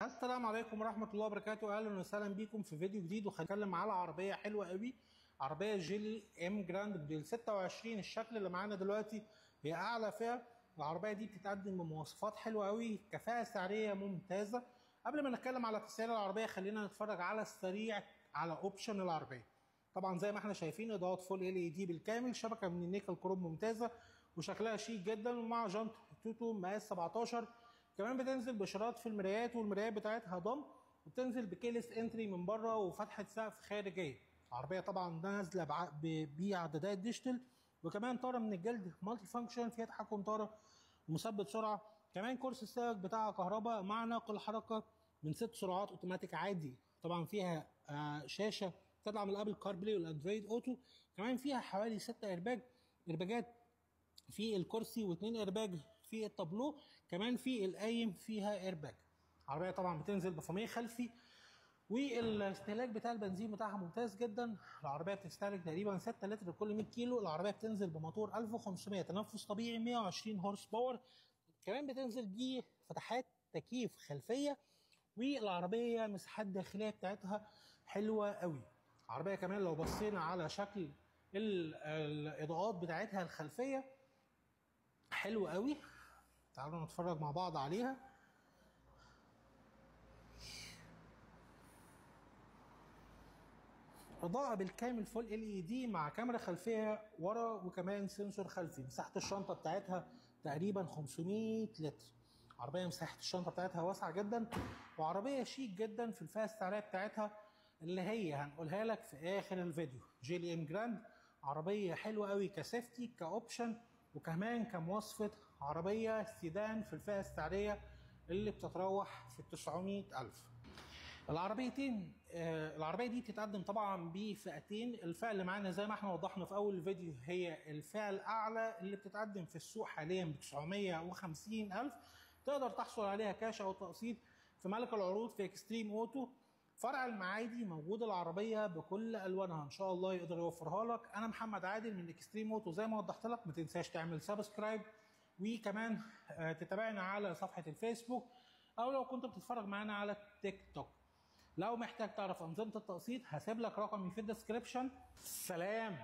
السلام عليكم ورحمة الله وبركاته. أهلا وسهلا بيكم في فيديو جديد، وهنتكلم على عربية حلوة قوي، عربية جيلي ام جراند موديل 26. الشكل اللي معانا دلوقتي هي أعلى فئة. العربية دي بتتقدم بمواصفات حلوة قوي، كفاءة سعرية ممتازة. قبل ما نتكلم على تسعير العربية خلينا نتفرج على السريع على اوبشن العربية. طبعا زي ما احنا شايفين اضاءات فول LED بالكامل، شبكة من النيكل كروم ممتازة وشكلها شيك جدا، ومع جنط توتو مقاس 17. كمان بتنزل بشراط في المرايات، والمرايات بتاعتها ضم، وبتنزل بكيلس انتري من بره وفتحه سقف خارجيه. العربيه طبعا نازله بعدادات ديجيتال، وكمان طاره من الجلد مالتي فانكشن فيها تحكم طاره ومثبت سرعه. كمان كرسي السائق بتاعها كهرباء مع نقل حركه من 6 سرعات اوتوماتيك عادي. طبعا فيها شاشه تدعم الابل كار بلاي والاندرويد اوتو. كمان فيها حوالي 6 ايرباجات في الكرسي، واثنين ايرباج في التابلو. كمان في القايم فيها ايرباج. العربيه طبعا بتنزل بفميه خلفي، والاستهلاك بتاع البنزين بتاعها ممتاز جدا. العربيه بتستهلك تقريبا 6 لتر كل 100 كيلو. العربيه بتنزل بموتور 1500 تنفس طبيعي 120 هورس باور. كمان بتنزل بفتحات تكييف خلفيه، والعربيه مساحات داخليه بتاعتها حلوه قوي. العربيه كمان لو بصينا على شكل الاضاءات بتاعتها الخلفيه حلو قوي. تعالوا نتفرج مع بعض عليها. اضاءة بالكامل فول LED مع كاميرا خلفية ورا، وكمان سنسور خلفي. مساحة الشنطة بتاعتها تقريبا 500 لتر. عربية مساحة الشنطة بتاعتها واسعة جدا، وعربية شيك جدا في الفئة السعرية بتاعتها اللي هي هنقولها لك في اخر الفيديو. جيلي ام جراند عربية حلوة قوي كسيفتي كاوبشن، وكمان كمواصفة عربية سيدان في الفئة السعرية اللي بتتراوح في 900 ألف. العربيه دي بتتقدم طبعا بفئتين. الفئه اللي معانا زي ما احنا وضحنا في اول الفيديو هي الفئه الاعلى اللي بتتقدم في السوق حاليا ب 950 الف. تقدر تحصل عليها كاش او تقسيط في ملك العروض في اكستريم اوتو فرع المعادي. موجود العربيه بكل الوانها، ان شاء الله يقدر يوفرها لك. انا محمد عادل من اكستريم اوتو زي ما وضحت لك. ما تنساش تعمل سبسكرايب، وكمان تتابعنا على صفحه الفيسبوك، او لو كنت بتتفرج معانا على تيك توك. لو محتاج تعرف انظمه التقسيط هسيب لك رقمي في الديسكريبشن. سلام.